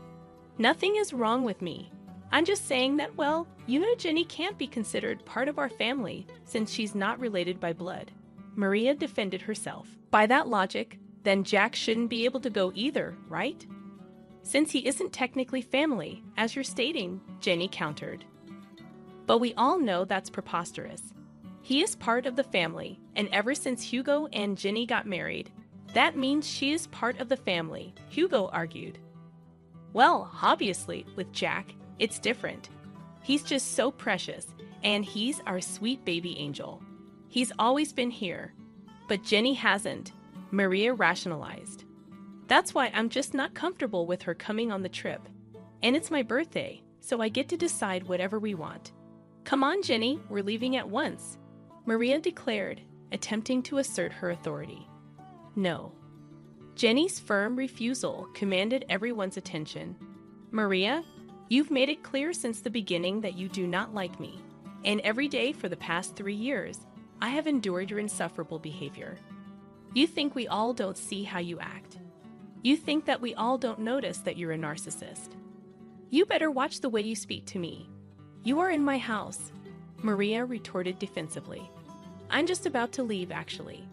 "Nothing is wrong with me. I'm just saying that, well, you know Jenny can't be considered part of our family since she's not related by blood." Maria defended herself. "By that logic, then Jack shouldn't be able to go either, right?" "Since he isn't technically family, as you're stating," Jenny countered. "But we all know that's preposterous. He is part of the family, and ever since Hugo and Jenny got married, that means she is part of the family," Hugo argued. "Well, obviously, with Jack, it's different. He's just so precious, and he's our sweet baby angel. He's always been here, but Jenny hasn't," Maria rationalized. "That's why I'm just not comfortable with her coming on the trip. And it's my birthday, so I get to decide whatever we want." "Come on, Jenny, we're leaving at once," Maria declared, attempting to assert her authority. No. Jenny's firm refusal commanded everyone's attention. "Maria, you've made it clear since the beginning that you do not like me, and every day for the past 3 years, I have endured your insufferable behavior. You think we all don't see how you act. You think that we all don't notice that you're a narcissist. You better watch the way you speak to me. You are in my house," Maria retorted defensively. "I'm just about to leave, actually.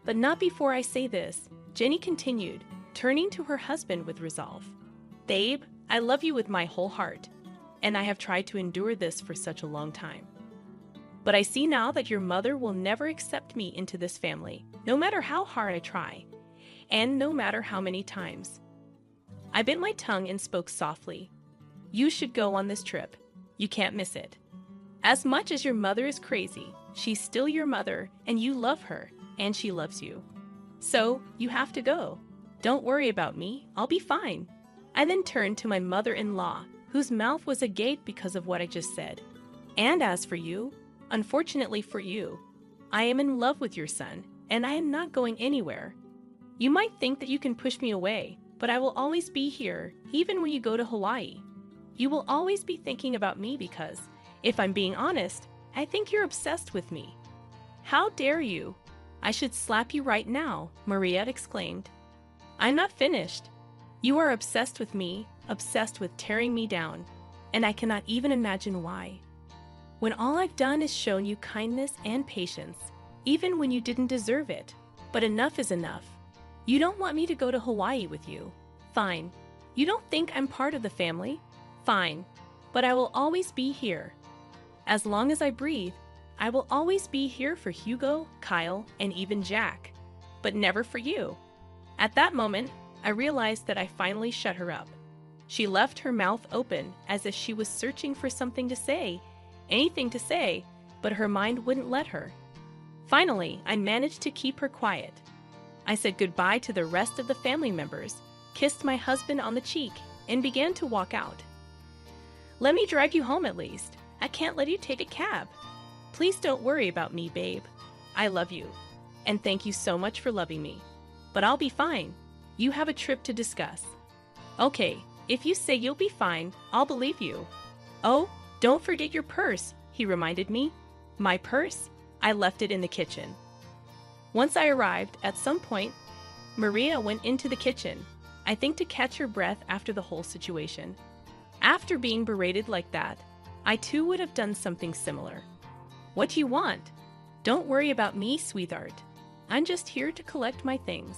But not before I say this," Jenny continued, turning to her husband with resolve. "Babe, I love you with my whole heart, and I have tried to endure this for such a long time. But I see now that your mother will never accept me into this family, no matter how hard I try. and no matter how many times. I bit my tongue and spoke softly. You should go on this trip. You can't miss it. As much as your mother is crazy, she's still your mother, and you love her, and she loves you. So, you have to go. Don't worry about me, I'll be fine. I then turned to my mother-in-law, whose mouth was agape because of what I just said. And as for you, unfortunately for you, I am in love with your son, and I am not going anywhere. You might think that you can push me away, but I will always be here, even when you go to Hawaii. You will always be thinking about me because, if I'm being honest, I think you're obsessed with me. How dare you? I should slap you right now, Maria exclaimed. I'm not finished. You are obsessed with me, obsessed with tearing me down, and I cannot even imagine why. When all I've done is shown you kindness and patience, even when you didn't deserve it. But enough is enough. You don't want me to go to Hawaii with you. Fine. You don't think I'm part of the family? Fine. But I will always be here. As long as I breathe, I will always be here for Hugo, Kyle, and even Jack. But never for you. At that moment, I realized that I finally shut her up. She left her mouth open as if she was searching for something to say, anything to say, but her mind wouldn't let her. Finally, I managed to keep her quiet. I said goodbye to the rest of the family members, kissed my husband on the cheek, and began to walk out. Let me drive you home at least. I can't let you take a cab. Please don't worry about me, babe. I love you. And thank you so much for loving me. But I'll be fine. You have a trip to discuss. Okay, if you say you'll be fine, I'll believe you. Oh, don't forget your purse, he reminded me. My purse? I left it in the kitchen. Once I arrived, at some point, Maria went into the kitchen, I think to catch her breath after the whole situation. After being berated like that, I too would have done something similar. What do you want? Don't worry about me, sweetheart. I'm just here to collect my things.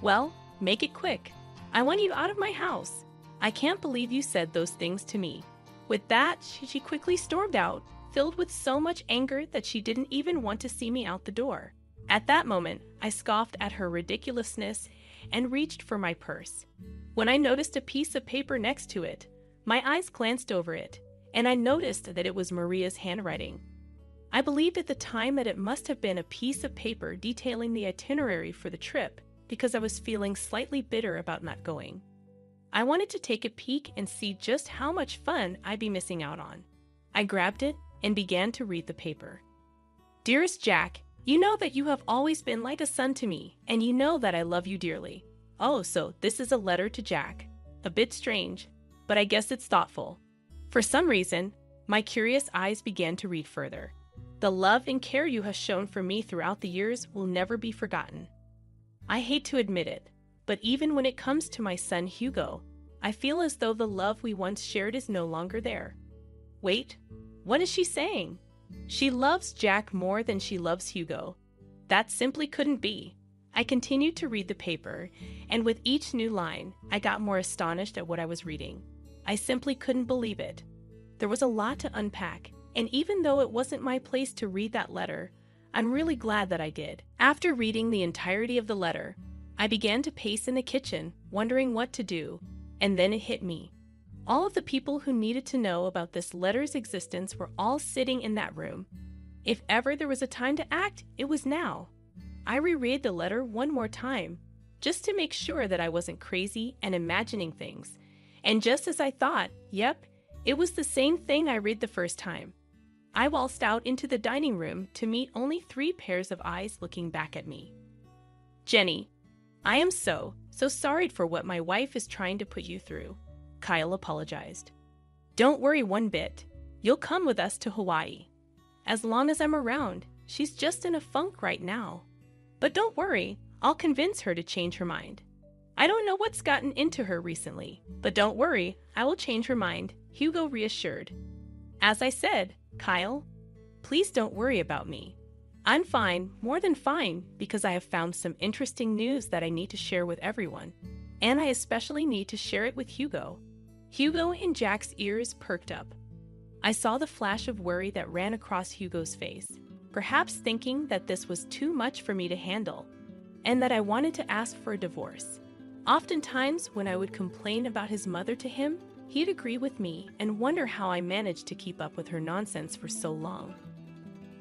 Well, make it quick. I want you out of my house. I can't believe you said those things to me. With that, she quickly stormed out, filled with so much anger that she didn't even want to see me out the door. At that moment, I scoffed at her ridiculousness and reached for my purse. When I noticed a piece of paper next to it, my eyes glanced over it, and I noticed that it was Maria's handwriting. I believed at the time that it must have been a piece of paper detailing the itinerary for the trip because I was feeling slightly bitter about not going. I wanted to take a peek and see just how much fun I'd be missing out on. I grabbed it and began to read the paper. Dearest Jack, you know that you have always been like a son to me, and you know that I love you dearly. Oh, so this is a letter to Jack. A bit strange, but I guess it's thoughtful. For some reason, my curious eyes began to read further. The love and care you have shown for me throughout the years will never be forgotten. I hate to admit it, but even when it comes to my son Hugo, I feel as though the love we once shared is no longer there. Wait, what is she saying? She loves Jack more than she loves Hugo. That simply couldn't be. I continued to read the paper, and with each new line, I got more astonished at what I was reading. I simply couldn't believe it. There was a lot to unpack, and even though it wasn't my place to read that letter, I'm really glad that I did. After reading the entirety of the letter, I began to pace in the kitchen, wondering what to do, and then it hit me. All of the people who needed to know about this letter's existence were all sitting in that room. If ever there was a time to act, it was now. I reread the letter one more time, just to make sure that I wasn't crazy and imagining things. And just as I thought, yep, it was the same thing I read the first time. I waltzed out into the dining room to meet only 3 pairs of eyes looking back at me. Jenny, I am so sorry for what my wife is trying to put you through, Kyle apologized. Don't worry one bit. You'll come with us to Hawaii. As long as I'm around, she's just in a funk right now. But don't worry, I'll convince her to change her mind. I don't know what's gotten into her recently, but don't worry, I will change her mind, Hugo reassured. As I said, Kyle, please don't worry about me. I'm fine, more than fine, because I have found some interesting news that I need to share with everyone. And I especially need to share it with Hugo. Hugo and Jack's ears perked up. I saw the flash of worry that ran across Hugo's face, perhaps thinking that this was too much for me to handle. and that I wanted to ask for a divorce. Oftentimes, when I would complain about his mother to him, he'd agree with me and wonder how I managed to keep up with her nonsense for so long.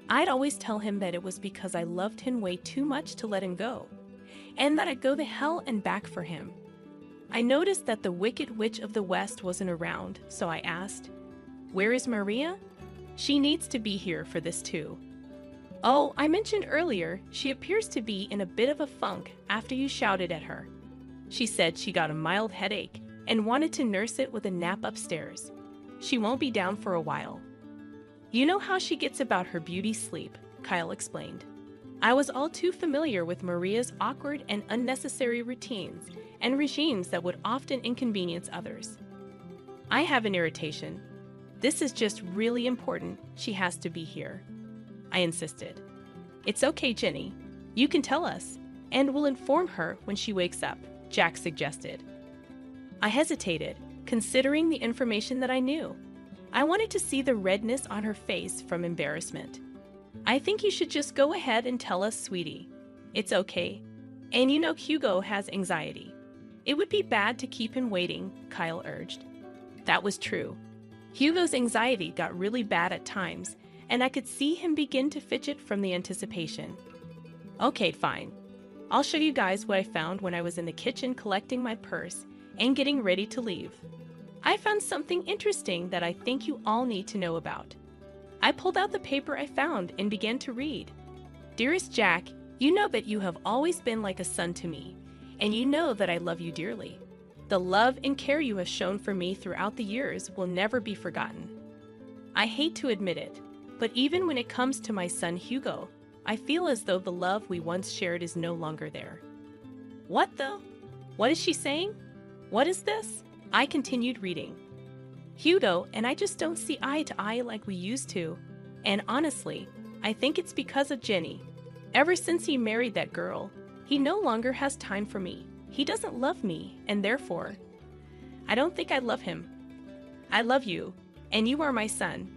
I'd always tell him that it was because I loved him way too much to let him go, and that I'd go the hell and back for him. I noticed that the Wicked Witch of the West wasn't around, so I asked, "Where is Maria? She needs to be here for this too." "Oh, I mentioned earlier, she appears to be in a bit of a funk after you shouted at her. She said she got a mild headache and wanted to nurse it with a nap upstairs. She won't be down for a while." "You know how she gets about her beauty sleep," Kyle explained. I was all too familiar with Maria's awkward and unnecessary routines and regimes that would often inconvenience others. "I have an irritation. This is just really important. She has to be here," I insisted. "It's okay, Jenny. You can tell us, and we'll inform her when she wakes up," Jack suggested. I hesitated, considering the information that I knew. I wanted to see the redness on her face from embarrassment. "I think you should just go ahead and tell us, sweetie. It's okay. And you know Hugo has anxiety. It would be bad to keep him waiting," Kyle urged. That was true. Hugo's anxiety got really bad at times, and I could see him begin to fidget from the anticipation. "Okay, fine. I'll show you guys what I found when I was in the kitchen collecting my purse and getting ready to leave. I found something interesting that I think you all need to know about." I pulled out the paper I found and began to read. "Dearest Jack, you know that you have always been like a son to me, and you know that I love you dearly. The love and care you have shown for me throughout the years will never be forgotten. I hate to admit it, but even when it comes to my son Hugo, I feel as though the love we once shared is no longer there." What is she saying? What is this? I continued reading. "Hugo and I just don't see eye to eye like we used to, and honestly, I think it's because of Jenny. Ever since he married that girl, he no longer has time for me. He doesn't love me, and therefore, I don't think I love him. I love you, and you are my son.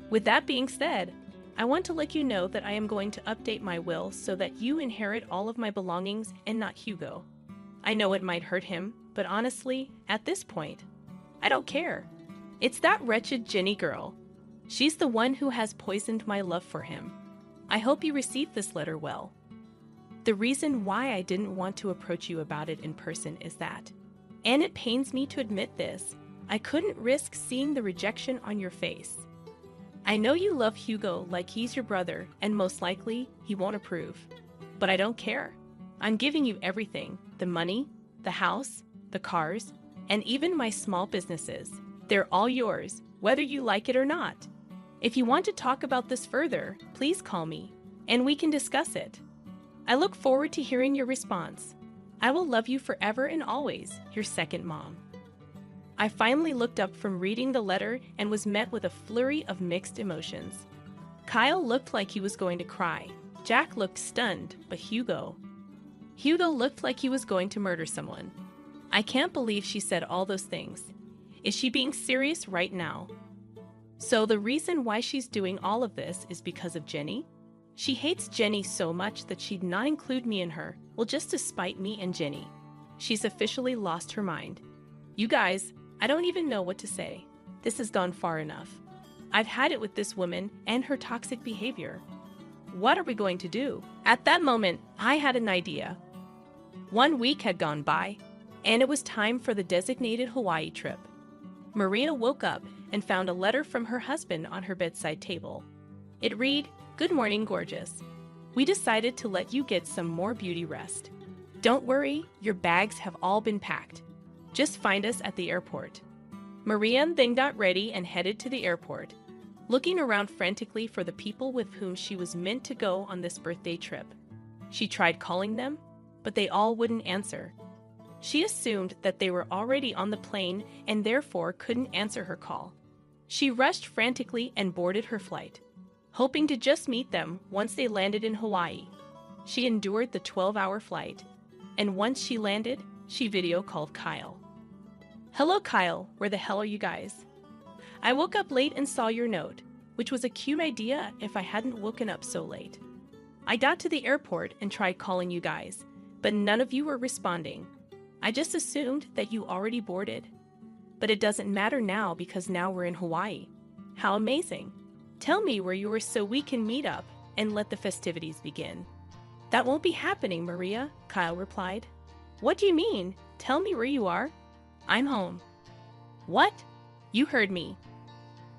With that being said, I want to let you know that I am going to update my will so that you inherit all of my belongings and not Hugo. I know it might hurt him, but honestly, at this point, I don't care. It's that wretched Jenny girl. She's the one who has poisoned my love for him. I hope you received this letter well. The reason why I didn't want to approach you about it in person is that, and it pains me to admit this, I couldn't risk seeing the rejection on your face. I know you love Hugo like he's your brother, and most likely he won't approve. But I don't care. I'm giving you everything, the money, the house, the cars, and even my small businesses. They're all yours, whether you like it or not. If you want to talk about this further, please call me, and we can discuss it. I look forward to hearing your response. I will love you forever and always, your second mom." I finally looked up from reading the letter and was met with a flurry of mixed emotions. Kyle looked like he was going to cry. Jack looked stunned, but Hugo looked like he was going to murder someone. I can't believe she said all those things. Is she being serious right now? So the reason why she's doing all of this is because of Jenny? She hates Jenny so much that she'd not include me in her, well, just to spite me and Jenny. She's officially lost her mind. You guys, I don't even know what to say. This has gone far enough. I've had it with this woman and her toxic behavior. What are we going to do? At that moment, I had an idea. 1 week had gone by, and it was time for the designated Hawaii trip. Maria woke up and found a letter from her husband on her bedside table. It read, "Good morning, gorgeous. We decided to let you get some more beauty rest. Don't worry, your bags have all been packed. Just find us at the airport." Maria then got ready and headed to the airport, looking around frantically for the people with whom she was meant to go on this birthday trip. She tried calling them, but they all wouldn't answer. She assumed that they were already on the plane and therefore couldn't answer her call. She rushed frantically and boarded her flight, hoping to just meet them once they landed in Hawaii. She endured the 12-hour flight, and once she landed, she video called Kyle. "Hello, Kyle. Where the hell are you guys? I woke up late and saw your note, which was a cute idea if I hadn't woken up so late. I got to the airport and tried calling you guys, but none of you were responding. I just assumed that you already boarded. But it doesn't matter now because now we're in Hawaii. How amazing! Tell me where you are so we can meet up and let the festivities begin. That won't be happening, Maria, Kyle replied. What do you mean? Tell me where you are. I'm home. What? You heard me.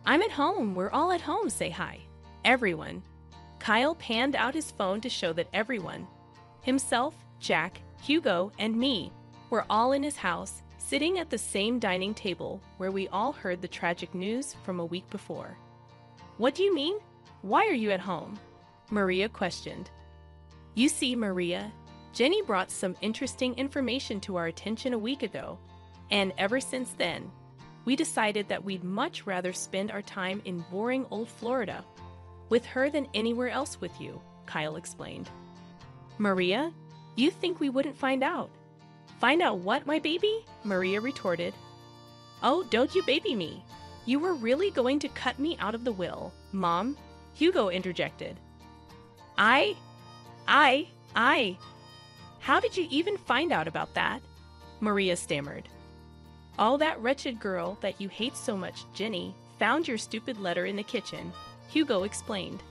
I'm at home. We're all at home. Say hi. Everyone. Kyle panned out his phone to show that everyone, himself, Jack, Hugo, and me, were all in his house, sitting at the same dining table where we all heard the tragic news from a week before. What do you mean? Why are you at home? Maria questioned. You see, Maria, Jenny brought some interesting information to our attention a week ago, and ever since then, we decided that we'd much rather spend our time in boring old Florida with her than anywhere else with you, Kyle explained. Maria, you think we wouldn't find out? Find out what, my baby? Maria retorted. Oh, don't you baby me. You were really going to cut me out of the will, Mom, Hugo interjected. I. How did you even find out about that? Maria stammered. Oh, that wretched girl that you hate so much, Jenny, found your stupid letter in the kitchen, Hugo explained.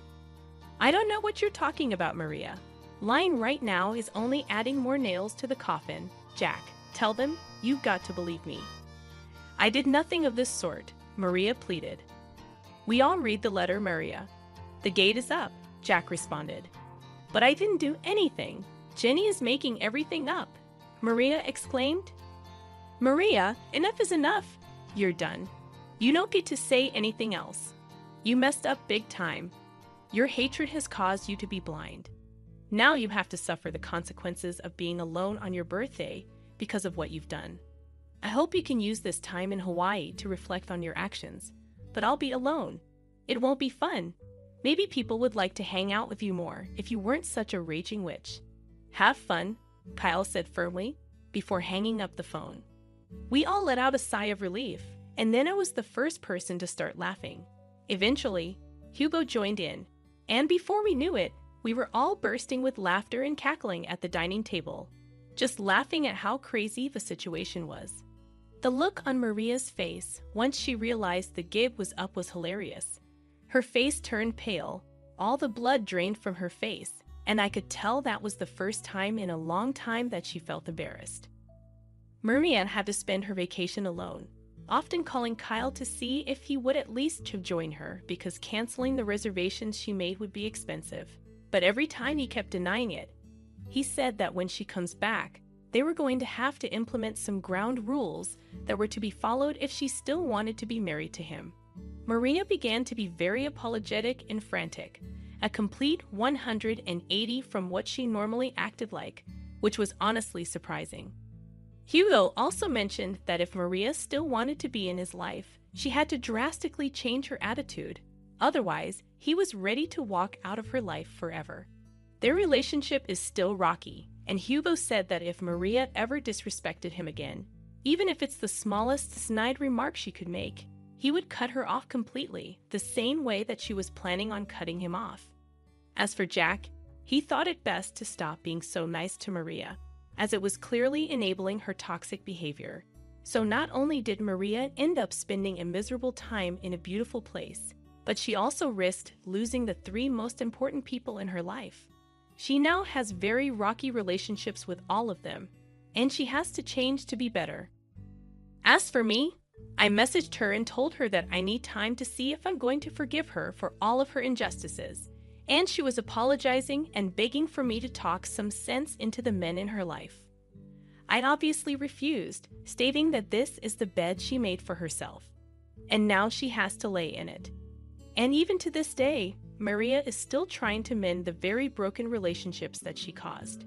I don't know what you're talking about, Maria. Lying right now is only adding more nails to the coffin. Jack, tell them you've got to believe me. I did nothing of this sort, Maria pleaded. We all read the letter, Maria. The gate is up, Jack responded. But I didn't do anything. Jenny is making everything up, Maria exclaimed. Maria, enough is enough. You're done. You don't get to say anything else. You messed up big time. Your hatred has caused you to be blind. Now you have to suffer the consequences of being alone on your birthday because of what you've done. I hope you can use this time in Hawaii to reflect on your actions, but I'll be alone. It won't be fun. Maybe people would like to hang out with you more if you weren't such a raging witch. Have fun, Kyle said firmly, before hanging up the phone. We all let out a sigh of relief, and then I was the first person to start laughing. Eventually, Hugo joined in, and before we knew it, we were all bursting with laughter and cackling at the dining table, just laughing at how crazy the situation was. The look on Maria's face once she realized the gig was up was hilarious. Her face turned pale, all the blood drained from her face, and I could tell that was the first time in a long time that she felt embarrassed. Maria had to spend her vacation alone, often calling Kyle to see if he would at least join her because canceling the reservations she made would be expensive. But every time he kept denying it. He said that when she comes back, they were going to have to implement some ground rules that were to be followed if she still wanted to be married to him. Maria began to be very apologetic and frantic, a complete 180 from what she normally acted like, which was honestly surprising. Hugo also mentioned that if Maria still wanted to be in his life, she had to drastically change her attitude. Otherwise, he was ready to walk out of her life forever. Their relationship is still rocky, and Hugo said that if Maria ever disrespected him again, even if it's the smallest snide remark she could make, he would cut her off completely, the same way that she was planning on cutting him off. As for Jack, he thought it best to stop being so nice to Maria, as it was clearly enabling her toxic behavior. So not only did Maria end up spending a miserable time in a beautiful place, but she also risked losing the 3 most important people in her life. She now has very rocky relationships with all of them, and she has to change to be better. As for me, I messaged her and told her that I need time to see if I'm going to forgive her for all of her injustices, and she was apologizing and begging for me to talk some sense into the men in her life. I'd obviously refused, stating that this is the bed she made for herself, and now she has to lay in it. And even to this day, Maria is still trying to mend the very broken relationships that she caused.